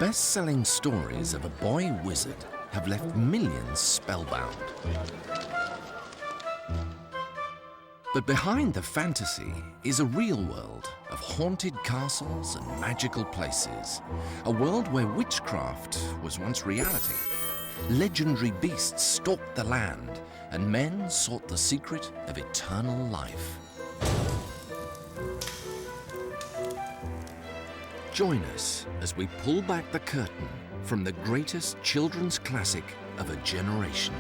best-selling stories of a boy wizard have left millions spellbound. But behind the fantasy is a real world of haunted castles and magical places, a world where witchcraft was once reality. Legendary beasts stalked the land, and men sought the secret of eternal life. Join us as we pull back the curtain from the greatest children's classic of a generation.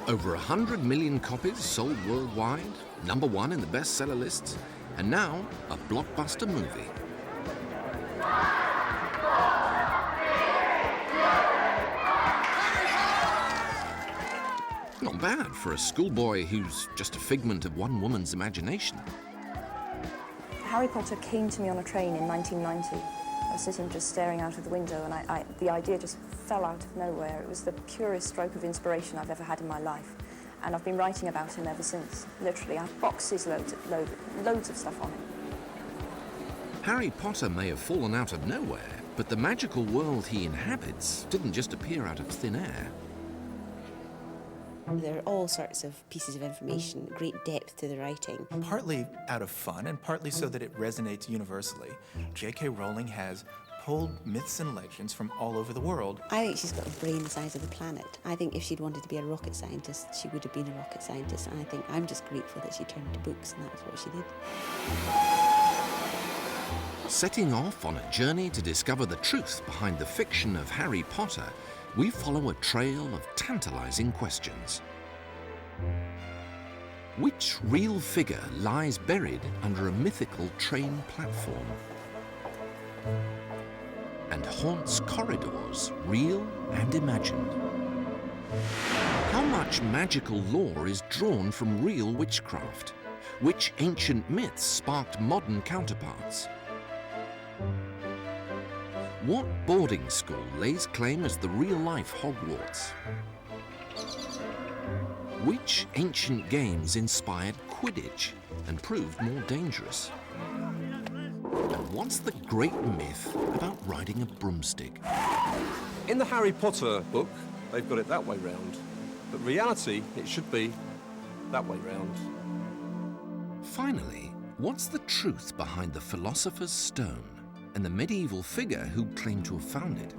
Over 100 million copies sold worldwide, #1 in the bestseller lists, and now a blockbuster movie. Not bad for a schoolboy who's just a figment of one woman's imagination. Harry Potter came to me on a train in 1990. I was sitting just staring out of the window, and the idea just fell out of nowhere. It was the purest stroke of inspiration I've ever had in my life, and I've been writing about him ever since. Literally, I have boxes loads of stuff on him. Harry Potter may have fallen out of nowhere, but the magical world he inhabits didn't just appear out of thin air. There are all sorts of pieces of information, great depth to the writing. Partly out of fun and partly so that it resonates universally, J.K. Rowling has pulled myths and legends from all over the world. I think she's got a brain the size of the planet. I think if she'd wanted to be a rocket scientist, she would have been a rocket scientist. And I think I'm just grateful that she turned to books, and that's what she did. Setting off on a journey to discover the truth behind the fiction of Harry Potter, we follow a trail of tantalizing questions. Which real figure lies buried under a mythical train platform and haunts corridors, real and imagined? How much magical lore is drawn from real witchcraft? Which ancient myths sparked modern counterparts? What boarding school lays claim as the real-life Hogwarts? Which ancient games inspired Quidditch and proved more dangerous? And what's the great myth about riding a broomstick? In the Harry Potter book, they've got it that way round. But reality, it should be that way round. Finally, what's the truth behind the Philosopher's Stone and the medieval figure who claimed to have found it?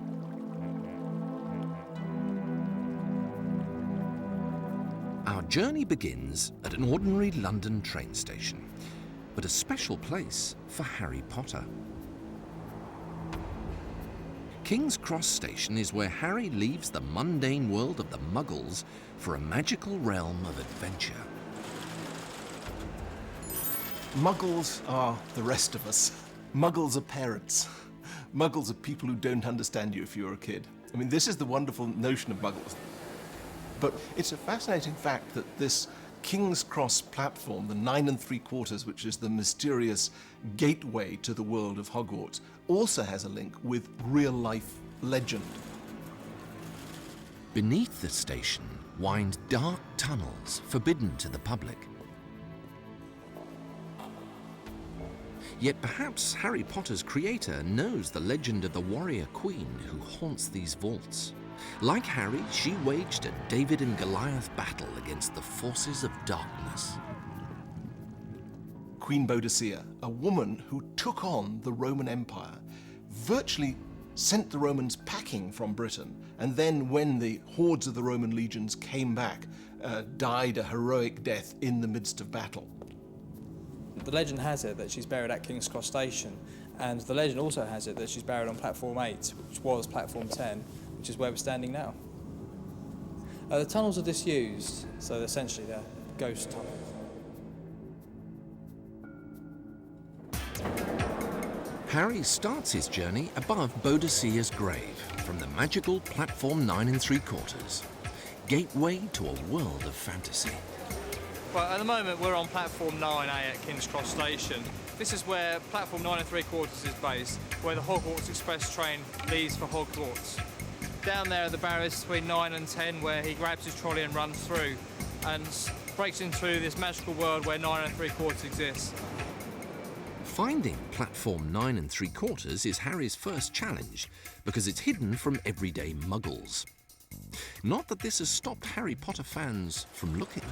Our journey begins at an ordinary London train station, but a special place for Harry Potter. King's Cross Station is where Harry leaves the mundane world of the Muggles for a magical realm of adventure. Muggles are the rest of us. Muggles are parents. Muggles are people who don't understand you if you're a kid. I mean, this is the wonderful notion of Muggles. But it's a fascinating fact that this King's Cross platform, the 9 3/4, which is the mysterious gateway to the world of Hogwarts, also has a link with real-life legend. Beneath the station wind dark tunnels forbidden to the public. Yet perhaps Harry Potter's creator knows the legend of the warrior queen who haunts these vaults. Like Harry, she waged a David and Goliath battle against the forces of darkness. Queen Boadicea, a woman who took on the Roman Empire, virtually sent the Romans packing from Britain, and then when the hordes of the Roman legions came back, died a heroic death in the midst of battle. The legend has it that she's buried at King's Cross Station, and the legend also has it that she's buried on platform 8, which was platform 10, which is where we're standing now. The tunnels are disused, so essentially they're ghost tunnels. Harry starts his journey above Boadicea's grave from the magical platform 9 3/4, gateway to a world of fantasy. Well, at the moment we're on platform 9A at King's Cross Station. This is where platform 9 3/4 is based, where the Hogwarts Express train leaves for Hogwarts. Down there are the barriers between 9 and 10, where he grabs his trolley and runs through, and breaks into this magical world where 9 3/4 exists. Finding platform 9 3/4 is Harry's first challenge, because it's hidden from everyday muggles. Not that this has stopped Harry Potter fans from looking.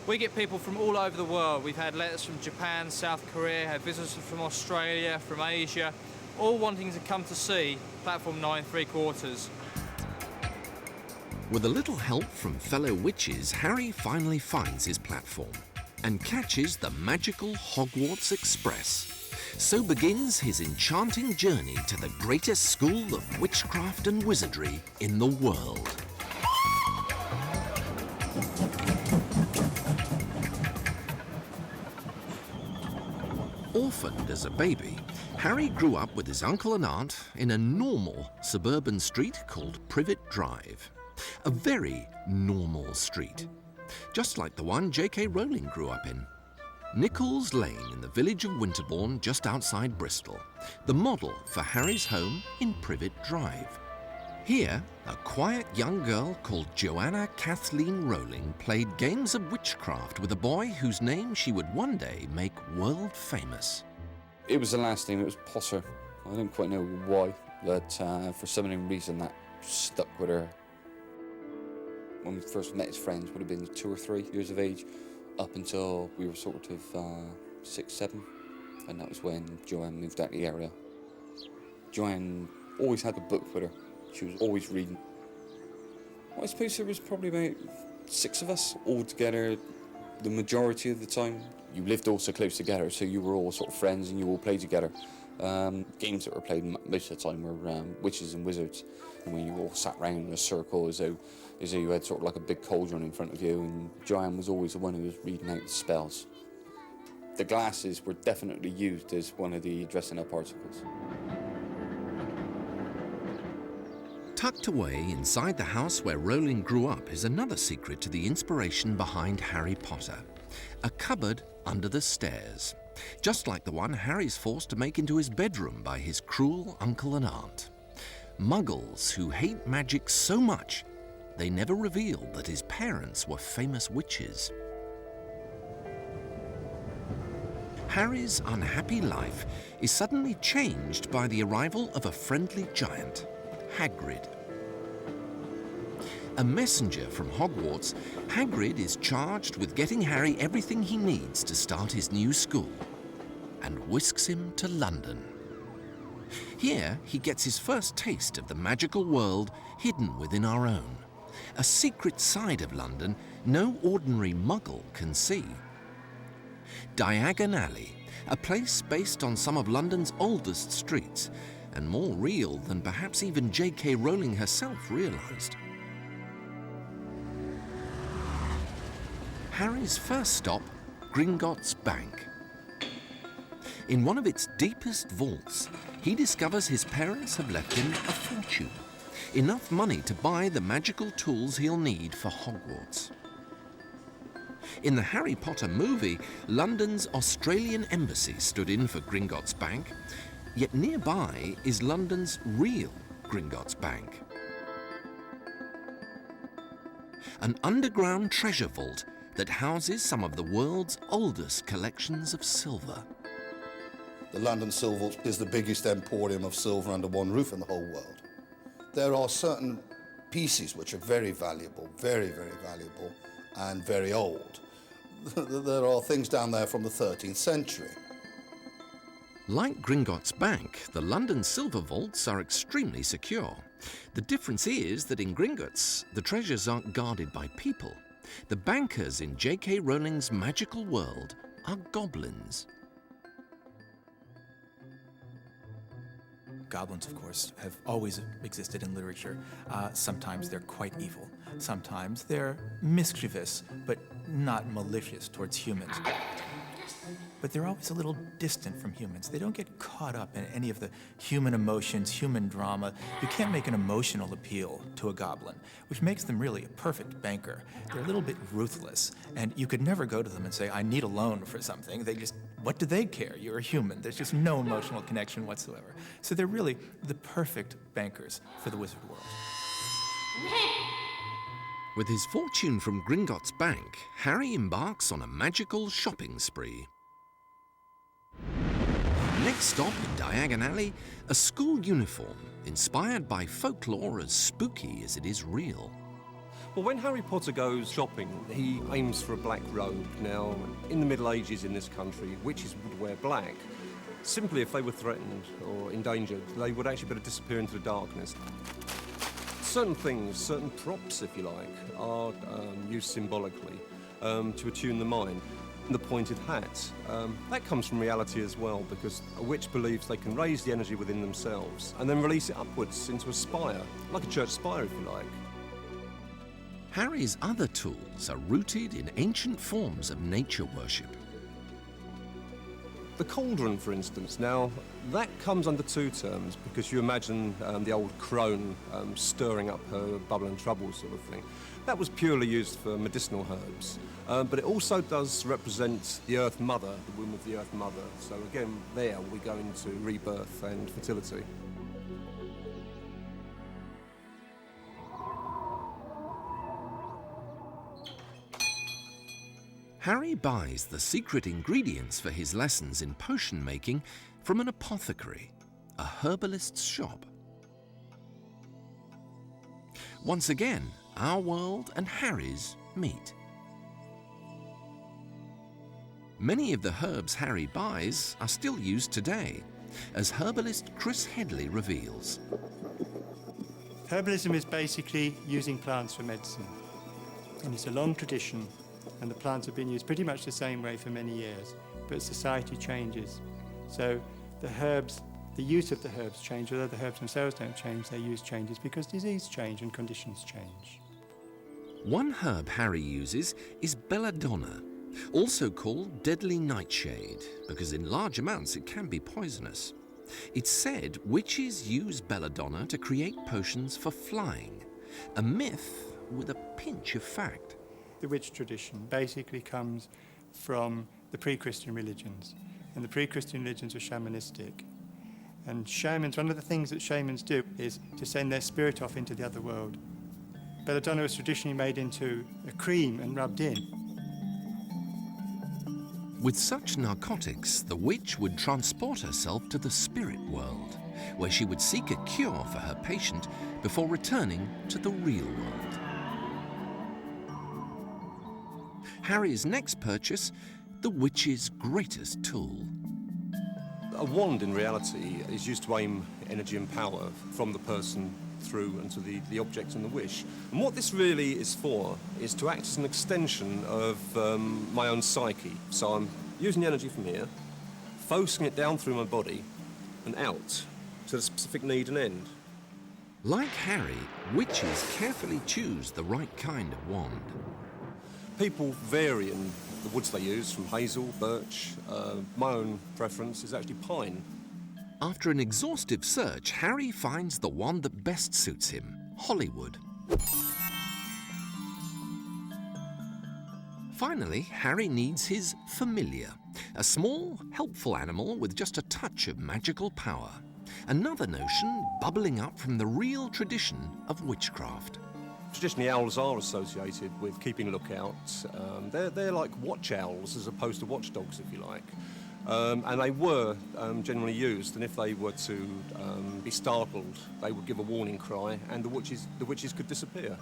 We get people from all over the world. We've had letters from Japan, South Korea, had visitors from Australia, from Asia, all wanting to come to see platform 9 3/4. With a little help from fellow witches, Harry finally finds his platform and catches the magical Hogwarts Express. So begins his enchanting journey to the greatest school of witchcraft and wizardry in the world. Orphaned as a baby, Harry grew up with his uncle and aunt in a normal suburban street called Privet Drive. A very normal street, just like the one J.K. Rowling grew up in. Nichols Lane in the village of Winterbourne, just outside Bristol, the model for Harry's home in Privet Drive. Here, a quiet young girl called Joanna Kathleen Rowling played games of witchcraft with a boy whose name she would one day make world famous. It was the last name, it was Potter. I don't quite know why, but for some reason that stuck with her. When we first met as friends, would have been 2 or 3 years of age, up until we were sort of 6, 7, and that was when Joanne moved out of the area. Joanne always had a book with her. She was always reading. Well, I suppose there was probably about 6 of us all together the majority of the time. You lived all so close together, so you were all sort of friends and you all played together. Games that were played most of the time were witches and wizards, and when you all sat round in a circle as though you had sort of like a big cauldron in front of you, and Joanne was always the one who was reading out the spells. The glasses were definitely used as one of the dressing up articles. Tucked away inside the house where Rowling grew up is another secret to the inspiration behind Harry Potter. A cupboard under the stairs, just like the one Harry's forced to make into his bedroom by his cruel uncle and aunt. Muggles who hate magic so much, they never revealed that his parents were famous witches. Harry's unhappy life is suddenly changed by the arrival of a friendly giant, Hagrid. A messenger from Hogwarts, Hagrid is charged with getting Harry everything he needs to start his new school, and whisks him to London. Here, he gets his first taste of the magical world hidden within our own, a secret side of London no ordinary muggle can see. Diagon Alley, a place based on some of London's oldest streets, and more real than perhaps even J.K. Rowling herself realised. Harry's first stop, Gringotts Bank. In one of its deepest vaults, he discovers his parents have left him a fortune, enough money to buy the magical tools he'll need for Hogwarts. In the Harry Potter movie, London's Australian embassy stood in for Gringotts Bank, yet nearby is London's real Gringotts Bank. An underground treasure vault that houses some of the world's oldest collections of silver. The London Silver Vault is the biggest emporium of silver under one roof in the whole world. There are certain pieces which are very valuable, very, very valuable, and very old. There are things down there from the 13th century. Like Gringotts Bank, the London silver vaults are extremely secure. The difference is that in Gringotts, the treasures aren't guarded by people. The bankers in J.K. Rowling's magical world are goblins. Goblins, of course, have always existed in literature. Sometimes they're quite evil. Sometimes they're mischievous, but not malicious towards humans. but they're always a little distant from humans. They don't get caught up in any of the human emotions, human drama. You can't make an emotional appeal to a goblin, which makes them really a perfect banker. They're a little bit ruthless, and you could never go to them and say, I need a loan for something. They just, what do they care? You're a human. There's just no emotional connection whatsoever. So they're really the perfect bankers for the wizard world. With his fortune from Gringotts Bank, Harry embarks on a magical shopping spree. Next stop in Diagon Alley, a school uniform inspired by folklore as spooky as it is real. Well, when Harry Potter goes shopping, he aims for a black robe. Now, in the Middle Ages in this country, witches would wear black. Simply, if they were threatened or endangered, they would actually better disappear into the darkness. Certain things, certain props, if you like, are used symbolically to attune the mind. The pointed hat, that comes from reality as well, because a witch believes they can raise the energy within themselves and then release it upwards into a spire, like a church spire, if you like. Harry's other tools are rooted in ancient forms of nature worship. The cauldron, for instance, now, that comes under two terms, because you imagine the old crone stirring up her bubble and trouble sort of thing. That was purely used for medicinal herbs, but it also does represent the Earth Mother, the womb of the Earth Mother. So again, there we go into rebirth and fertility. Harry buys the secret ingredients for his lessons in potion making from an apothecary, a herbalist's shop. Once again, our world and Harry's meet. Many of the herbs Harry buys are still used today, as herbalist Chris Headley reveals. Herbalism is basically using plants for medicine, and it's a long tradition, and the plants have been used pretty much the same way for many years, but society changes. So the herbs, the use of the herbs change, although the herbs themselves don't change, their use changes because disease change and conditions change. One herb Harry uses is belladonna, also called deadly nightshade, because in large amounts it can be poisonous. It's said witches use belladonna to create potions for flying, a myth with a pinch of fact. The witch tradition basically comes from the pre-Christian religions, and the pre-Christian religions were shamanistic. And shamans, one of the things that shamans do is to send their spirit off into the other world. Belladonna was traditionally made into a cream and rubbed in. With such narcotics, the witch would transport herself to the spirit world, where she would seek a cure for her patient before returning to the real world. Harry's next purchase, the witch's greatest tool. A wand, in reality, is used to aim energy and power from the person through and to the object and the wish. And what this really is for is to act as an extension of my own psyche. So I'm using the energy from here, focusing it down through my body and out to the specific need and end. Like Harry, witches carefully choose the right kind of wand. People vary in the woods they use, from hazel, birch. My own preference is actually pine. After an exhaustive search, Harry finds the wand that best suits him, Hollywood. Finally, Harry needs his familiar, a small, helpful animal with just a touch of magical power. Another notion bubbling up from the real tradition of witchcraft. Traditionally, owls are associated with keeping lookout. They're like watch owls as opposed to watchdogs, if you like. And they were generally used, and if they were to be startled, they would give a warning cry, and the witches could disappear.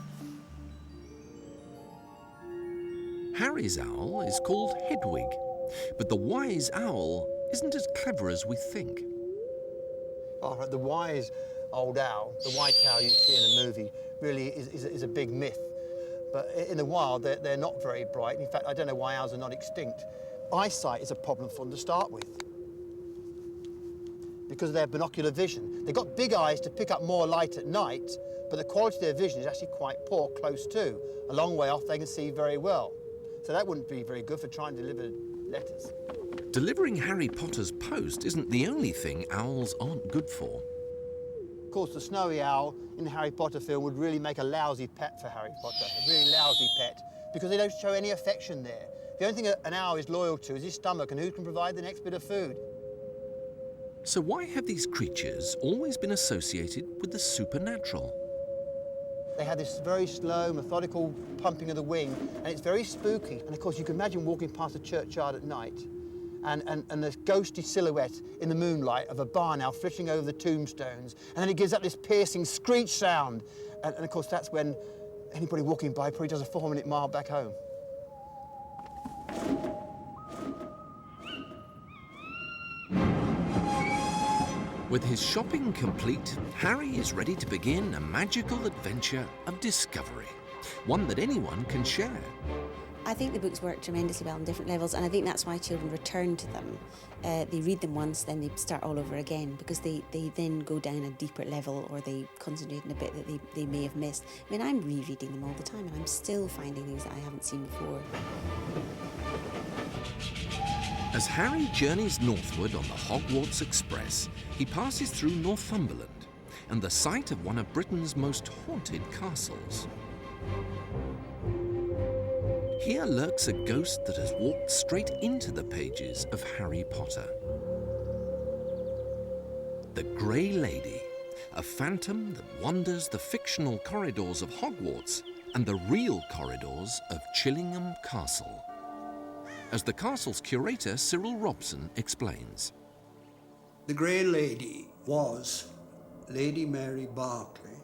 Harry's owl is called Hedwig, but the wise owl isn't as clever as we think. Oh, the wise old owl, the white owl you see in a movie, really is a big myth. But in the wild, they're not very bright. In fact, I don't know why owls are not extinct. Eyesight is a problem for them to start with because of their binocular vision. They've got big eyes to pick up more light at night, but the quality of their vision is actually quite poor close to. A long way off, they can see very well. So that wouldn't be very good for trying to deliver letters. delivering Harry Potter's post isn't the only thing owls aren't good for. Of course, the snowy owl in the Harry Potter film would really make a lousy pet for Harry Potter, a really lousy pet, because they don't show any affection there. The only thing an owl is loyal to is his stomach and who can provide the next bit of food. So why have these creatures always been associated with the supernatural? They have this very slow, methodical pumping of the wing, and it's very spooky. And of course, you can imagine walking past a churchyard at night, and this ghostly silhouette in the moonlight of a barn owl flitting over the tombstones, and then it gives up this piercing screech sound. And of course, that's when anybody walking by probably does a 4-minute mile back home. With his shopping complete, Harry is ready to begin a magical adventure of discovery, one that anyone can share. I think the books work tremendously well on different levels, and I think that's why children return to them. They read them once, then they start all over again, because they then go down a deeper level, or they concentrate on a bit that they may have missed. I mean, I'm rereading them all the time, and I'm still finding things that I haven't seen before. As Harry journeys northward on the Hogwarts Express, he passes through Northumberland and the site of one of Britain's most haunted castles. Here lurks a ghost that has walked straight into the pages of Harry Potter. The Grey Lady, a phantom that wanders the fictional corridors of Hogwarts and the real corridors of Chillingham Castle. As the castle's curator, Cyril Robson, explains. The Grey Lady was Lady Mary Barclay.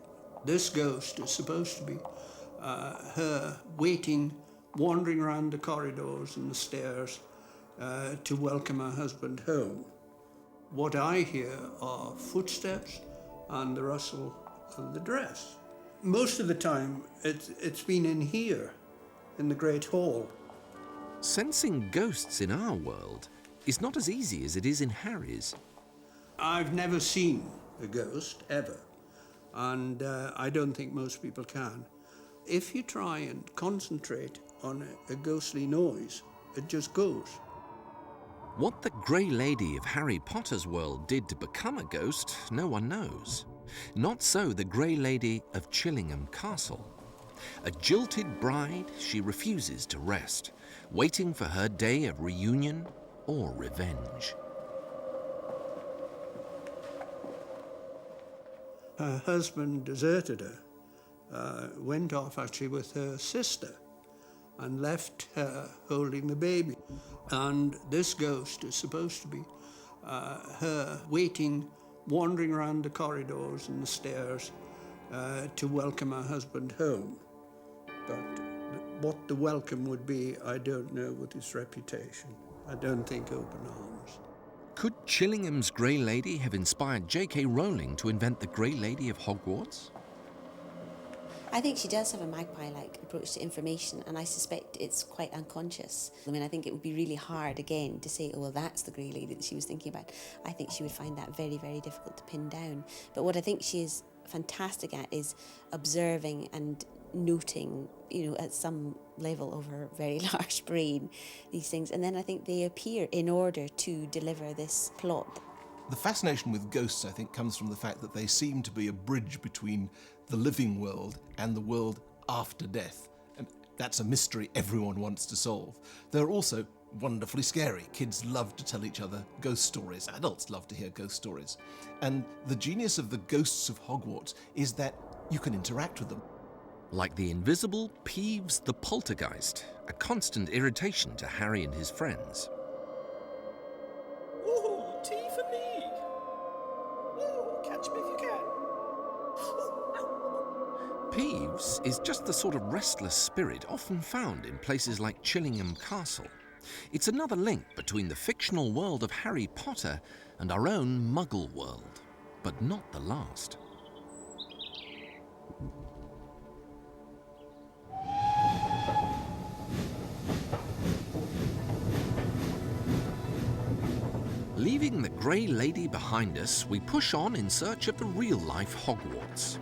This ghost is supposed to be her waiting, wandering around the corridors and the stairs to welcome her husband home. What I hear are footsteps and the rustle of the dress. Most of the time, it's been in here, in the Great Hall. Sensing ghosts in our world is not as easy as it is in Harry's. I've never seen a ghost, ever, and I don't think most people can. If you try and concentrate on a ghostly noise, it just goes. What the Grey Lady of Harry Potter's world did to become a ghost, no one knows. Not so the Grey Lady of Chillingham Castle. A jilted bride, she refuses to rest, waiting for her day of reunion or revenge. Her husband deserted her, went off actually with her sister, and left her holding the baby. And this ghost is supposed to be her waiting, wandering around the corridors and the stairs to welcome her husband home. But what the welcome would be, I don't know with his reputation. I don't think open arms. Could Chillingham's Grey Lady have inspired J.K. Rowling to invent the Grey Lady of Hogwarts? I think she does have a magpie-like approach to information, and I suspect it's quite unconscious. I mean, I think it would be really hard, again, to say, oh, well, that's the Grey Lady that she was thinking about. I think she would find that very, very difficult to pin down. But what I think she is fantastic at is observing and noting, at some level of her very large brain, these things. And then I think they appear in order to deliver this plot. The fascination with ghosts, I think, comes from the fact that they seem to be a bridge between the living world and the world after death. And that's a mystery everyone wants to solve. They're also wonderfully scary. Kids love to tell each other ghost stories. Adults love to hear ghost stories. And the genius of the ghosts of Hogwarts is that you can interact with them. Like the invisible Peeves the Poltergeist, a constant irritation to Harry and his friends. Ooh, tea for me. Ooh, catch me if you can. Peeves is just the sort of restless spirit often found in places like Chillingham Castle. It's another link between the fictional world of Harry Potter and our own Muggle world, but not the last. Leaving the Grey Lady behind us, we push on in search of the real-life Hogwarts.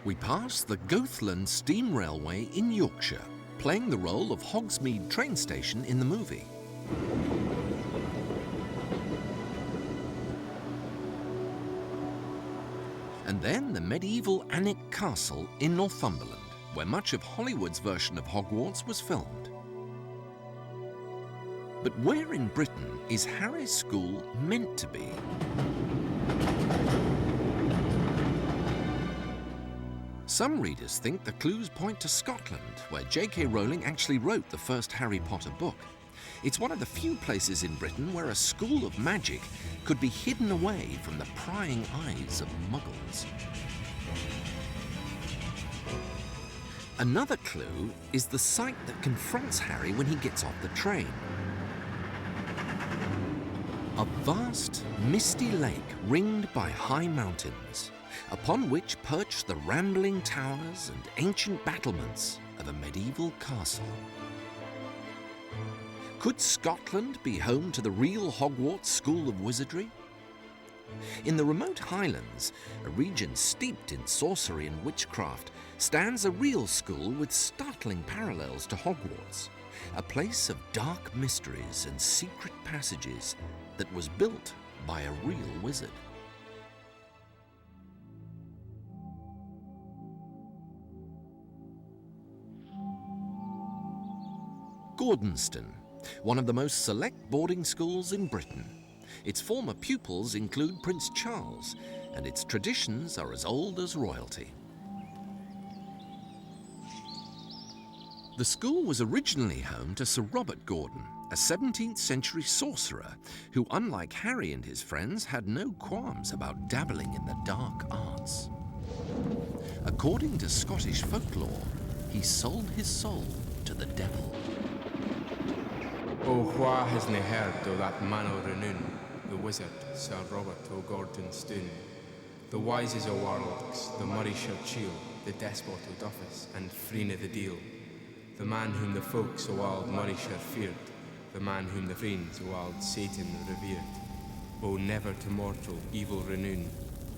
We pass the Goathland Steam Railway in Yorkshire, playing the role of Hogsmeade train station in the movie. And then the medieval Alnwick Castle in Northumberland, where much of Hollywood's version of Hogwarts was filmed. But where in Britain is Harry's school meant to be? Some readers think the clues point to Scotland, where J.K. Rowling actually wrote the first Harry Potter book. It's one of the few places in Britain where a school of magic could be hidden away from the prying eyes of muggles. Another clue is the sight that confronts Harry when he gets off the train. A vast, misty lake ringed by high mountains, upon which perch the rambling towers and ancient battlements of a medieval castle. Could Scotland be home to the real Hogwarts School of Wizardry? In the remote Highlands, a region steeped in sorcery and witchcraft, stands a real school with startling parallels to Hogwarts, a place of dark mysteries and secret passages that was built by a real wizard. Gordonston, one of the most select boarding schools in Britain. Its former pupils include Prince Charles, and its traditions are as old as royalty. The school was originally home to Sir Robert Gordon, a 17th century sorcerer who, unlike Harry and his friends, had no qualms about dabbling in the dark arts. According to Scottish folklore, he sold his soul to the devil. Oh, wha has nae heard o' that man o' renown, the wizard, Sir Robert o' Gordonston, the wisest o' warlocks, the Murrayshire chiel, the despot o' Duffus, and Freen o' the Deal, the man whom the folks o' auld Murrayshire feared, the man whom the friends o' auld Satan revered. Oh, never to mortal evil renown,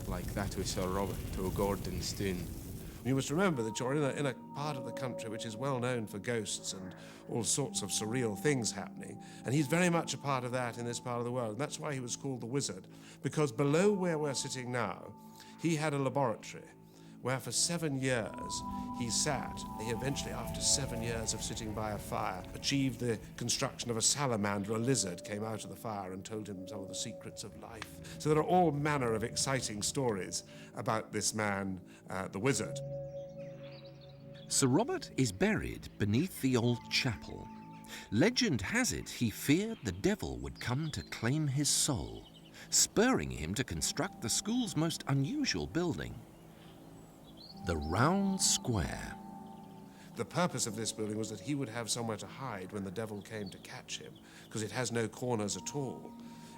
like that o' Sir Robert o' Gordonston. You must remember that you're in a part of the country which is well known for ghosts and all sorts of surreal things happening, and he's very much a part of that in this part of the world. And that's why he was called the Wizard, because below where we're sitting now, he had a laboratory where for 7 years he sat. He eventually, after 7 years of sitting by a fire, achieved the construction of a salamander. A lizard came out of the fire and told him some of the secrets of life. So there are all manner of exciting stories about this man, the Wizard. Sir Robert is buried beneath the old chapel. Legend has it he feared the devil would come to claim his soul, spurring him to construct the school's most unusual building, the Round Square. The purpose of this building was that he would have somewhere to hide when the devil came to catch him, because it has no corners at all.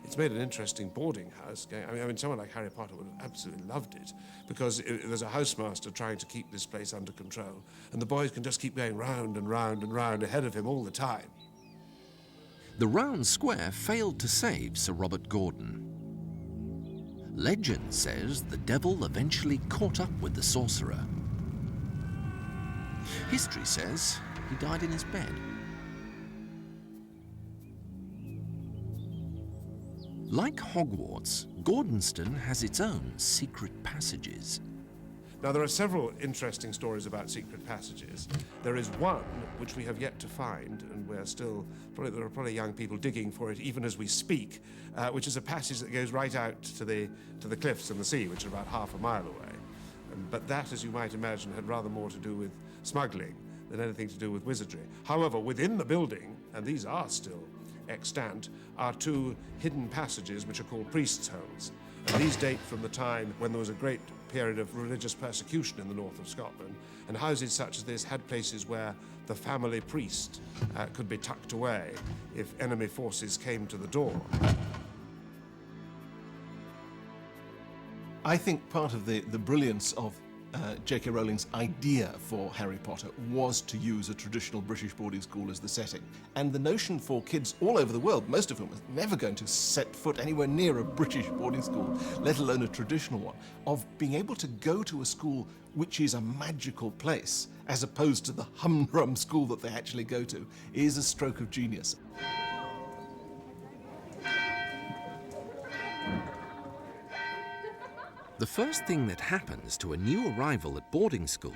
It's made an interesting boarding house. I mean, someone like Harry Potter would have absolutely loved it, because there's a housemaster trying to keep this place under control, and the boys can just keep going round and round and round ahead of him all the time. The Round Square failed to save Sir Robert Gordon. Legend says the devil eventually caught up with the sorcerer. History says he died in his bed. Like Hogwarts, Gordonston has its own secret passages. Now, there are several interesting stories about secret passages. There is one which we have yet to find, and we're still, there are probably young people digging for it even as we speak, which is a passage that goes right out to the cliffs and the sea, which are about half a mile away. But that, as you might imagine, had rather more to do with smuggling than anything to do with wizardry. However, within the building, and these are still extant, are two hidden passages which are called priests' holes. And these date from the time when there was a great period of religious persecution in the north of Scotland, and houses such as this had places where the family priest could be tucked away if enemy forces came to the door. I think part of the brilliance of J.K. Rowling's idea for Harry Potter was to use a traditional British boarding school as the setting. And the notion for kids all over the world, most of whom are never going to set foot anywhere near a British boarding school, let alone a traditional one, of being able to go to a school which is a magical place, as opposed to the humdrum school that they actually go to, is a stroke of genius. The first thing that happens to a new arrival at boarding school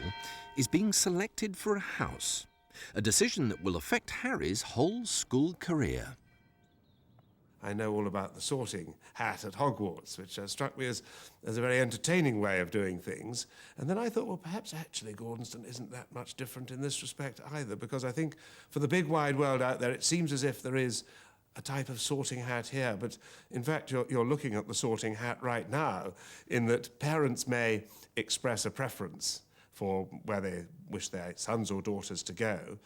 is being selected for a house, a decision that will affect Harry's whole school career. I know all about the sorting hat at Hogwarts, which struck me as a very entertaining way of doing things. And then I thought, well, perhaps actually Gordonston isn't that much different in this respect either, because I think for the big wide world out there, it seems as if there is a type of sorting hat here, but in fact you're looking at the sorting hat right now, in that parents may express a preference for where they wish their sons or daughters to go,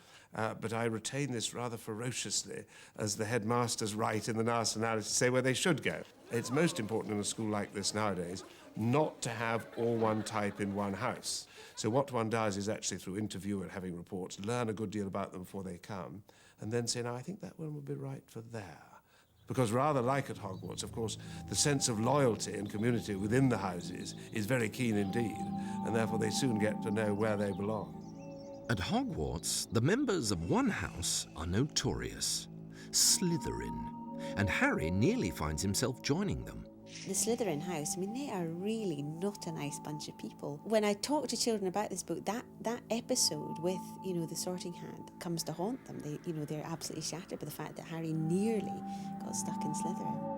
but I retain this rather ferociously as the headmasters write in the nationality to say where they should go. It's most important in a school like this nowadays not to have all one type in one house. So what one does is actually, through interview and having reports, learn a good deal about them before they come, and then say, now, I think that one would be right for there. Because rather like at Hogwarts, of course, the sense of loyalty and community within the houses is very keen indeed, and therefore they soon get to know where they belong. At Hogwarts, the members of one house are notorious, Slytherin, and Harry nearly finds himself joining them. The Slytherin house, I mean, they are really not a nice bunch of people. When I talk to children about this book, that episode with, the sorting hat comes to haunt them. They're absolutely shattered by the fact that Harry nearly got stuck in Slytherin.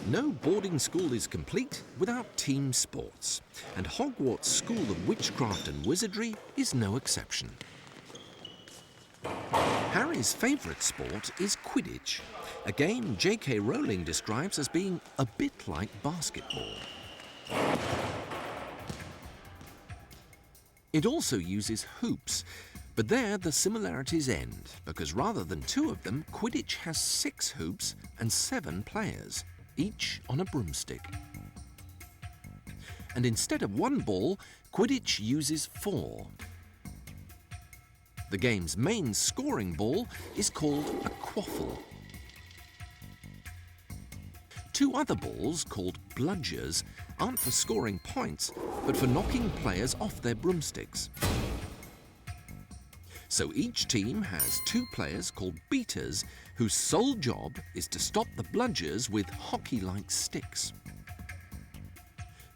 No boarding school is complete without team sports, and Hogwarts School of Witchcraft and Wizardry is no exception. Harry's favourite sport is Quidditch, a game J.K. Rowling describes as being a bit like basketball. It also uses hoops, but there the similarities end, because rather than 2 of them, Quidditch has 6 hoops and 7 players, each on a broomstick. And instead of 1 ball, Quidditch uses 4. The game's main scoring ball is called a quaffle. 2 other balls, called bludgers, aren't for scoring points, but for knocking players off their broomsticks. So each team has 2 players called beaters, whose sole job is to stop the bludgers with hockey-like sticks.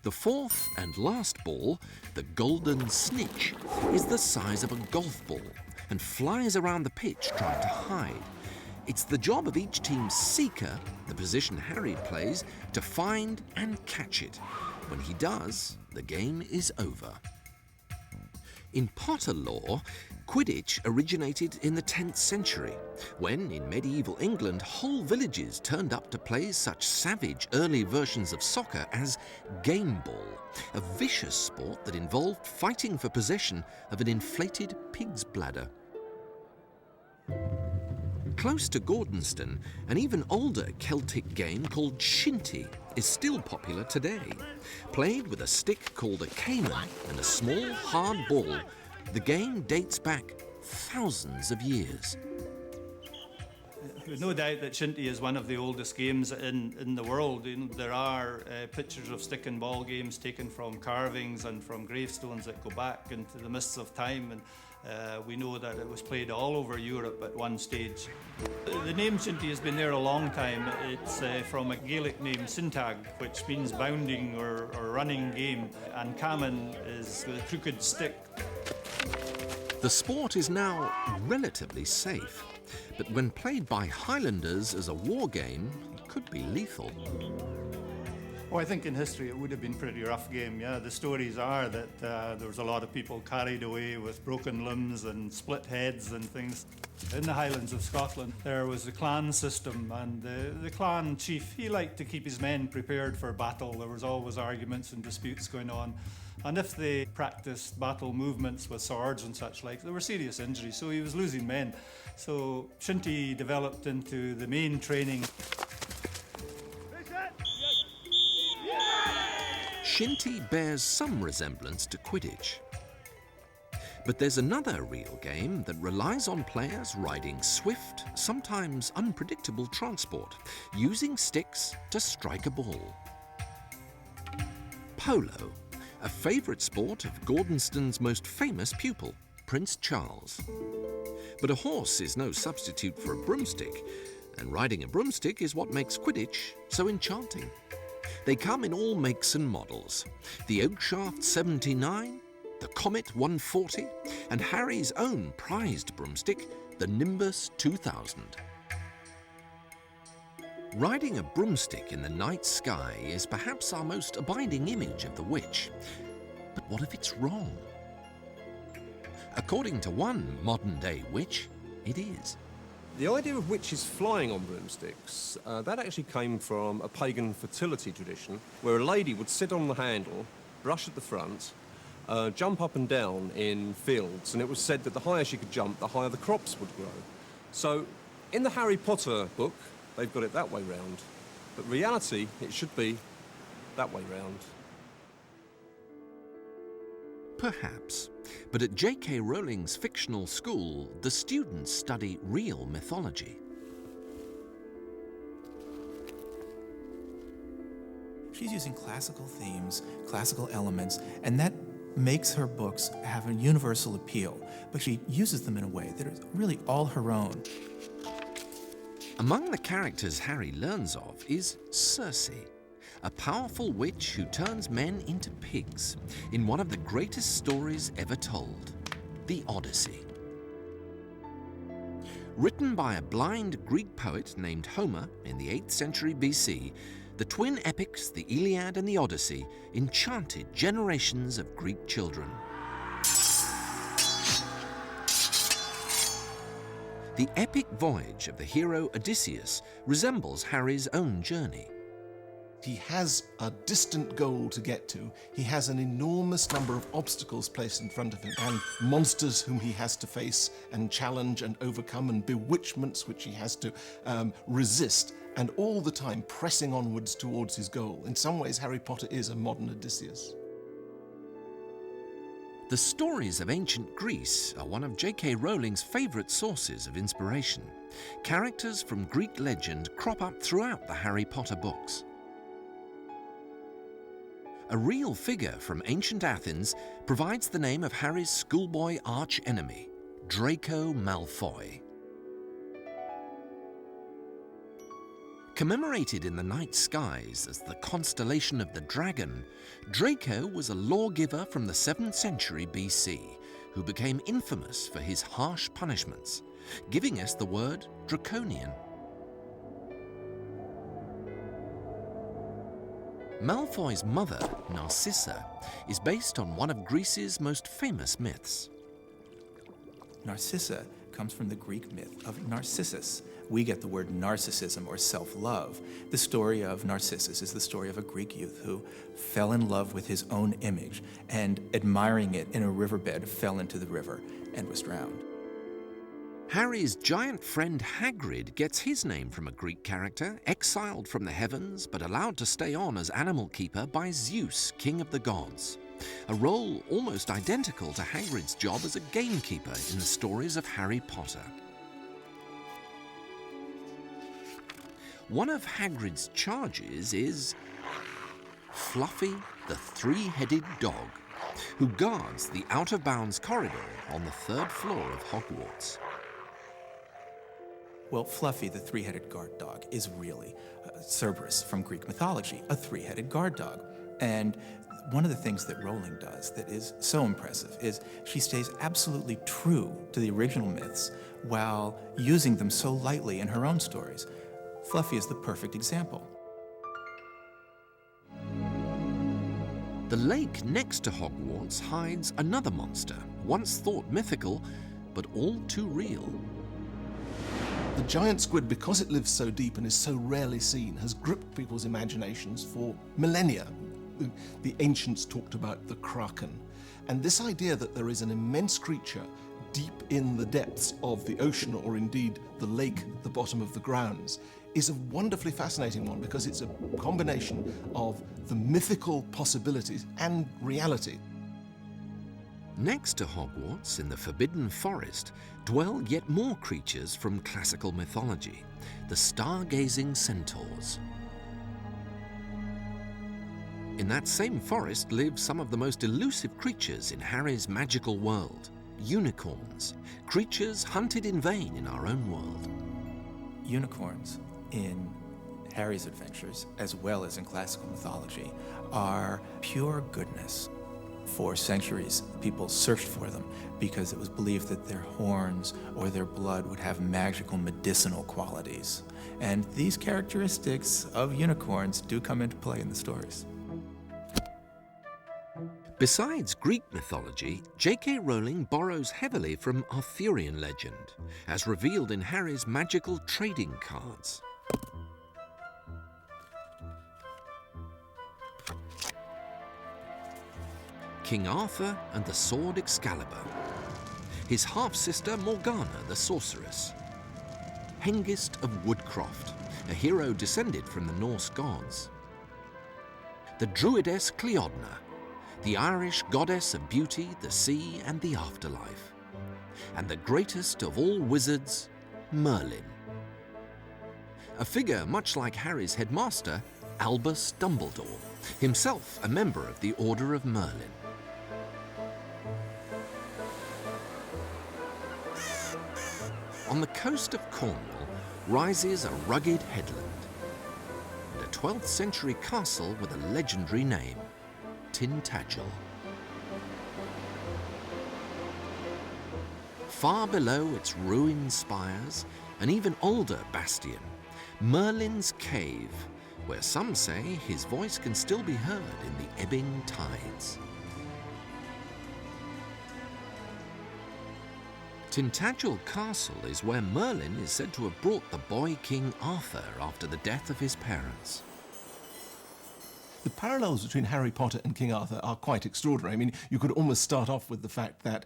The 4th and last ball, the golden snitch, is the size of a golf ball and flies around the pitch trying to hide. It's the job of each team's seeker, the position Harry plays, to find and catch it. When he does, the game is over. In Potter lore, Quidditch originated in the 10th century, when in medieval England whole villages turned up to play such savage early versions of soccer as game ball, a vicious sport that involved fighting for possession of an inflated pig's bladder. Close to Gordonston, an even older Celtic game called shinty is still popular today. Played with a stick called a caiman and a small hard ball, the game dates back thousands of years. There's no doubt that shinty is one of the oldest games in the world. There are pictures of stick and ball games taken from carvings and from gravestones that go back into the mists of time, and we know that it was played all over Europe at one stage. The name shinty has been there a long time. It's from a Gaelic name, syntag, which means bounding or running game, and caman is the crooked stick. The sport is now relatively safe, but when played by Highlanders as a war game, it could be lethal. Oh, I think in history it would have been a pretty rough game, yeah. The stories are that there was a lot of people carried away with broken limbs and split heads and things. In the Highlands of Scotland, there was a clan system, and the clan chief, he liked to keep his men prepared for battle. There was always arguments and disputes going on. And if they practiced battle movements with swords and such like, there were serious injuries, so he was losing men. So shinty developed into the main training. Shinty bears some resemblance to Quidditch. But there's another real game that relies on players riding swift, sometimes unpredictable transport, using sticks to strike a ball. Polo, a favourite sport of Gordonston's most famous pupil, Prince Charles. But a horse is no substitute for a broomstick, and riding a broomstick is what makes Quidditch so enchanting. They come in all makes and models. The Oakshaft 79, the Comet 140, and Harry's own prized broomstick, the Nimbus 2000. Riding a broomstick in the night sky is perhaps our most abiding image of the witch. But what if it's wrong? According to one modern-day witch, it is. The idea of witches flying on broomsticks, that actually came from a pagan fertility tradition, where a lady would sit on the handle, brush at the front, jump up and down in fields, and it was said that the higher she could jump, the higher the crops would grow. So, in the Harry Potter book, they've got it that way round. But reality, it should be that way round. Perhaps. But at J.K. Rowling's fictional school, the students study real mythology. She's using classical themes, classical elements, and that makes her books have a universal appeal, but she uses them in a way that is really all her own. Among the characters Harry learns of is Circe, a powerful witch who turns men into pigs in one of the greatest stories ever told, the Odyssey. Written by a blind Greek poet named Homer in the 8th century BC, the twin epics, the Iliad and the Odyssey, enchanted generations of Greek children. The epic voyage of the hero Odysseus resembles Harry's own journey. He has a distant goal to get to. He has an enormous number of obstacles placed in front of him and monsters whom he has to face and challenge and overcome and bewitchments which he has to resist, and all the time pressing onwards towards his goal. In some ways, Harry Potter is a modern Odysseus. The stories of ancient Greece are one of J.K. Rowling's favourite sources of inspiration. Characters from Greek legend crop up throughout the Harry Potter books. A real figure from ancient Athens provides the name of Harry's schoolboy arch-enemy, Draco Malfoy. Commemorated in the night skies as the constellation of the dragon, Draco was a lawgiver from the 7th century BC who became infamous for his harsh punishments, giving us the word draconian. Malfoy's mother, Narcissa, is based on one of Greece's most famous myths. Narcissa comes from the Greek myth of Narcissus. We get the word narcissism or self-love. The story of Narcissus is the story of a Greek youth who fell in love with his own image and, admiring it in a riverbed, fell into the river and was drowned. Harry's giant friend Hagrid gets his name from a Greek character, exiled from the heavens but allowed to stay on as animal keeper by Zeus, king of the gods. A role almost identical to Hagrid's job as a gamekeeper in the stories of Harry Potter. One of Hagrid's charges is Fluffy the three-headed dog, who guards the out-of-bounds corridor on the 3rd floor of Hogwarts. Well, Fluffy, the three-headed guard dog, is really Cerberus from Greek mythology, a three-headed guard dog. And one of the things that Rowling does that is so impressive is she stays absolutely true to the original myths while using them so lightly in her own stories. Fluffy is the perfect example. The lake next to Hogwarts hides another monster, once thought mythical, but all too real. The giant squid, because it lives so deep and is so rarely seen, has gripped people's imaginations for millennia. The ancients talked about the kraken. And this idea that there is an immense creature deep in the depths of the ocean, or indeed the lake at the bottom of the grounds, is a wonderfully fascinating one because it's a combination of the mythical possibilities and reality. Next to Hogwarts, in the Forbidden Forest, dwell yet more creatures from classical mythology, the stargazing centaurs. In that same forest live some of the most elusive creatures in Harry's magical world, unicorns, creatures hunted in vain in our own world. Unicorns in Harry's adventures, as well as in classical mythology, are pure goodness. For centuries, people searched for them because it was believed that their horns or their blood would have magical medicinal qualities. And these characteristics of unicorns do come into play in the stories. Besides Greek mythology, J.K. Rowling borrows heavily from Arthurian legend, as revealed in Harry's magical trading cards. King Arthur and the sword Excalibur, his half-sister Morgana the sorceress, Hengist of Woodcroft, a hero descended from the Norse gods, the druidess Cleodna, the Irish goddess of beauty, the sea and the afterlife, and the greatest of all wizards, Merlin. A figure much like Harry's headmaster, Albus Dumbledore, himself a member of the Order of Merlin. On the coast of Cornwall rises a rugged headland and a 12th century castle with a legendary name, Tintagel. Far below its ruined spires, an even older bastion, Merlin's Cave, where some say his voice can still be heard in the ebbing tides. Tintagel Castle is where Merlin is said to have brought the boy King Arthur after the death of his parents. The parallels between Harry Potter and King Arthur are quite extraordinary. I mean, you could almost start off with the fact that,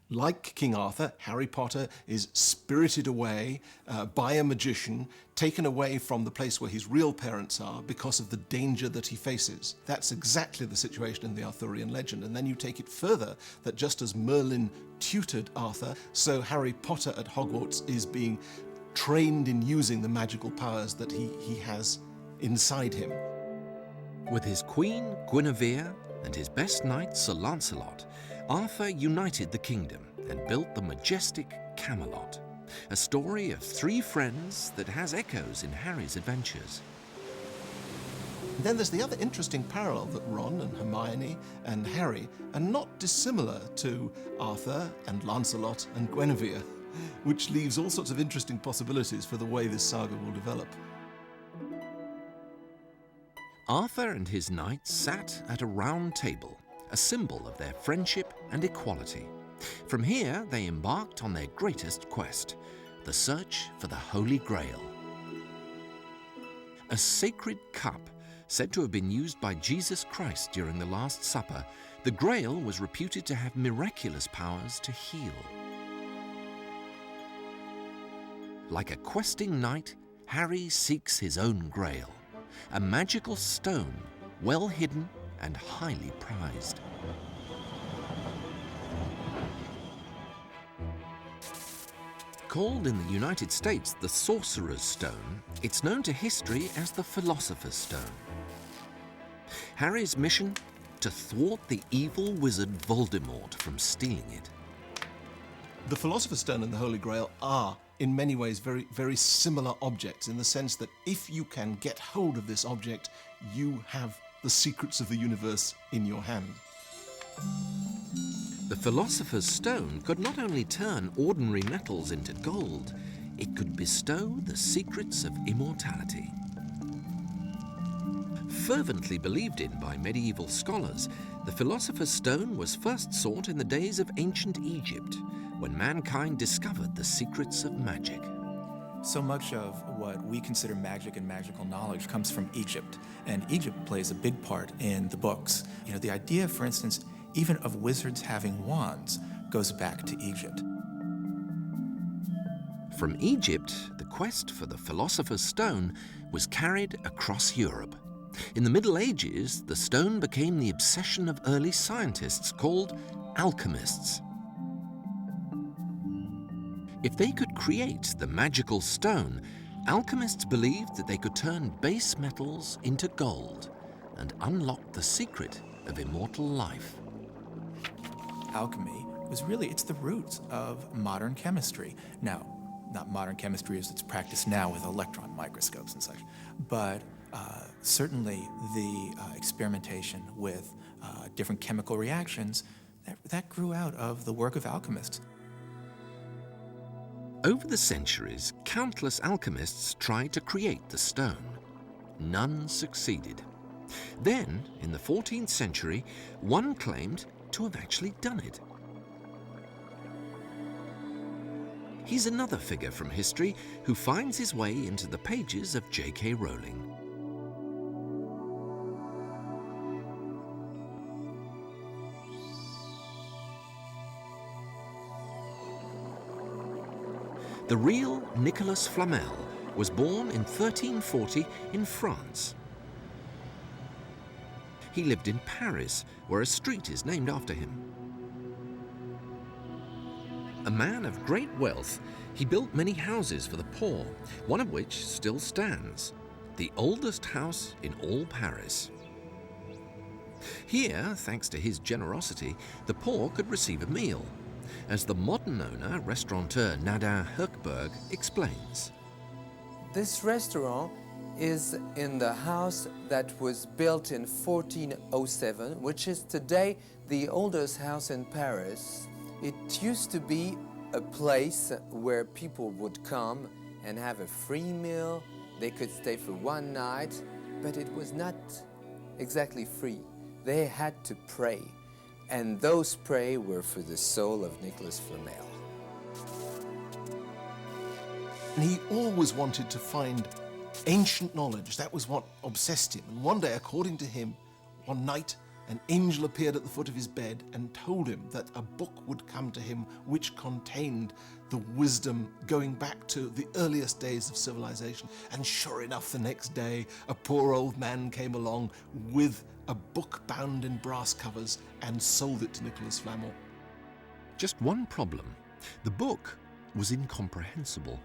like King Arthur, Harry Potter is spirited away by a magician, taken away from the place where his real parents are because of the danger that he faces. That's exactly the situation in the Arthurian legend. And then you take it further, that just as Merlin tutored Arthur, so Harry Potter at Hogwarts is being trained in using the magical powers that he has inside him. With his queen, Guinevere, and his best knight, Sir Lancelot, Arthur united the kingdom and built the majestic Camelot, a story of three friends that has echoes in Harry's adventures. Then there's the other interesting parallel that Ron and Hermione and Harry are not dissimilar to Arthur and Lancelot and Guinevere, which leaves all sorts of interesting possibilities for the way this saga will develop. Arthur and his knights sat at a round table, a symbol of their friendship and equality. From here, they embarked on their greatest quest, the search for the Holy Grail. A sacred cup, said to have been used by Jesus Christ during the Last Supper, the Grail was reputed to have miraculous powers to heal. Like a questing knight, Harry seeks his own Grail, a magical stone, well hidden and highly prized. Called in the United States the Sorcerer's Stone, it's known to history as the Philosopher's Stone. Harry's mission? To thwart the evil wizard Voldemort from stealing it. The Philosopher's Stone and the Holy Grail are, in many ways, very, very similar objects, in the sense that if you can get hold of this object, you have the secrets of the universe in your hand. The Philosopher's Stone could not only turn ordinary metals into gold, it could bestow the secrets of immortality. Fervently believed in by medieval scholars, the Philosopher's Stone was first sought in the days of ancient Egypt, when mankind discovered the secrets of magic. So much of what we consider magic and magical knowledge comes from Egypt, and Egypt plays a big part in the books. You know, the idea, for instance, even of wizards having wands goes back to Egypt. From Egypt, the quest for the philosopher's stone was carried across Europe. In the Middle Ages, the stone became the obsession of early scientists called alchemists. If they could create the magical stone, alchemists believed that they could turn base metals into gold and unlock the secret of immortal life. Alchemy was really, it's the roots of modern chemistry. Now, not modern chemistry as it's practiced now with electron microscopes and such, but certainly the experimentation with different chemical reactions, that grew out of the work of alchemists. Over the centuries, countless alchemists tried to create the stone. None succeeded. Then, in the 14th century, one claimed to have actually done it. He's another figure from history who finds his way into the pages of J.K. Rowling. The real Nicolas Flamel was born in 1340 in France. He lived in Paris, where a street is named after him. A man of great wealth, he built many houses for the poor, one of which still stands, the oldest house in all Paris. Here, thanks to his generosity, the poor could receive a meal, as the modern owner, restaurateur Nadin Herkberg, explains. This restaurant is in the house that was built in 1407, which is today the oldest house in Paris. It used to be a place where people would come and have a free meal. They could stay for one night, but it was not exactly free. They had to pray, and those prayers were for the soul of Nicolas Flamel. And he always wanted to find ancient knowledge. That was what obsessed him. And one day, according to him, one night, an angel appeared at the foot of his bed and told him that a book would come to him which contained the wisdom going back to the earliest days of civilization. And sure enough, the next day, a poor old man came along with a book bound in brass covers and sold it to Nicolas Flamel. Just one problem. The book was incomprehensible.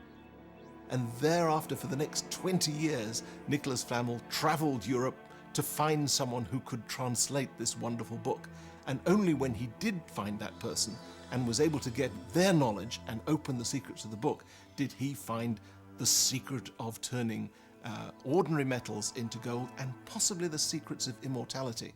And thereafter, for the next 20 years, Nicolas Flamel traveled Europe to find someone who could translate this wonderful book. And only when he did find that person and was able to get their knowledge and open the secrets of the book did he find the secret of turning ordinary metals into gold and possibly the secrets of immortality.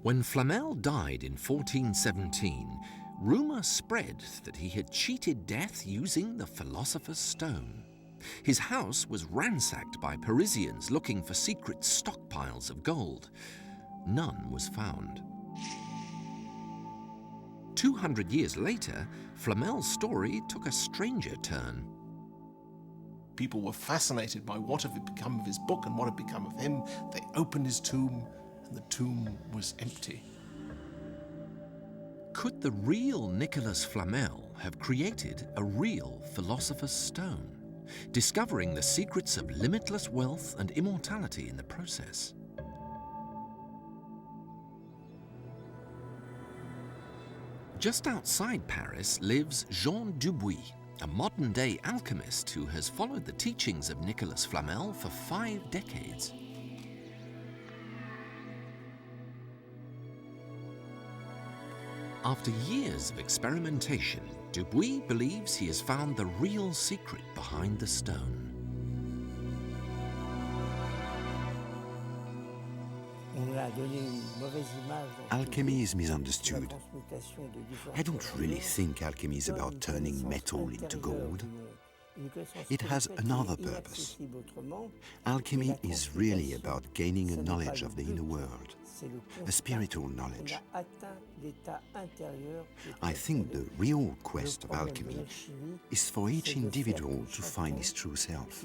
When Flamel died in 1417, rumour spread that he had cheated death using the philosopher's stone. His house was ransacked by Parisians looking for secret stockpiles of gold. None was found. 200 years later, Flamel's story took a stranger turn. People were fascinated by what had become of his book and what had become of him. They opened his tomb, and the tomb was empty. Could the real Nicolas Flamel have created a real philosopher's stone, discovering the secrets of limitless wealth and immortality in the process? Just outside Paris lives Jean Dubuis, a modern-day alchemist who has followed the teachings of Nicolas Flamel for 5 decades. After years of experimentation, Dubuis believes he has found the real secret behind the stone. Alchemy is misunderstood. I don't really think alchemy is about turning metal into gold. It has another purpose. Alchemy is really about gaining a knowledge of the inner world, a spiritual knowledge. I think the real quest of alchemy is for each individual to find his true self.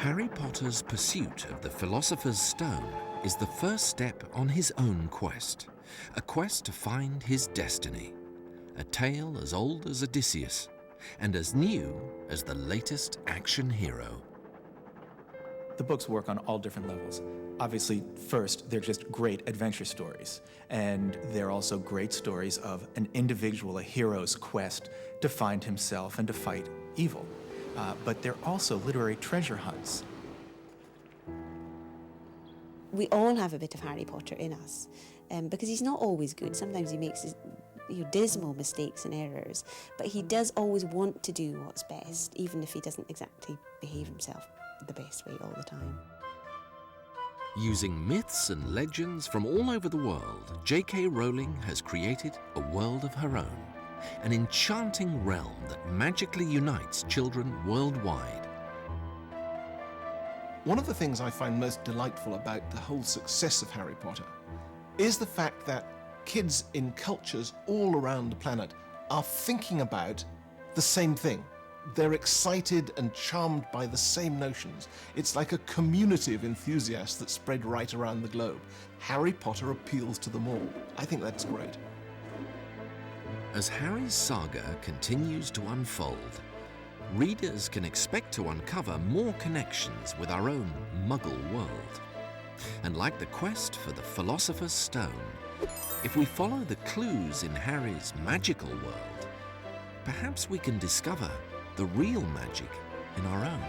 Harry Potter's pursuit of the Philosopher's Stone is the first step on his own quest, a quest to find his destiny, a tale as old as Odysseus and as new as the latest action hero. The books work on all different levels. Obviously, first, they're just great adventure stories, and they're also great stories of an individual, a hero's quest to find himself and to fight evil. But they're also literary treasure hunts. We all have a bit of Harry Potter in us, because he's not always good. Sometimes he makes dismal mistakes and errors, but he does always want to do what's best, even if he doesn't exactly behave himself the best way all the time. Using myths and legends from all over the world, J.K. Rowling has created a world of her own, an enchanting realm that magically unites children worldwide. One of the things I find most delightful about the whole success of Harry Potter is the fact that kids in cultures all around the planet are thinking about the same thing. They're excited and charmed by the same notions. It's like a community of enthusiasts that spread right around the globe. Harry Potter appeals to them all. I think that's great. As Harry's saga continues to unfold, readers can expect to uncover more connections with our own Muggle world. And like the quest for the Philosopher's Stone, if we follow the clues in Harry's magical world, perhaps we can discover the real magic in our own.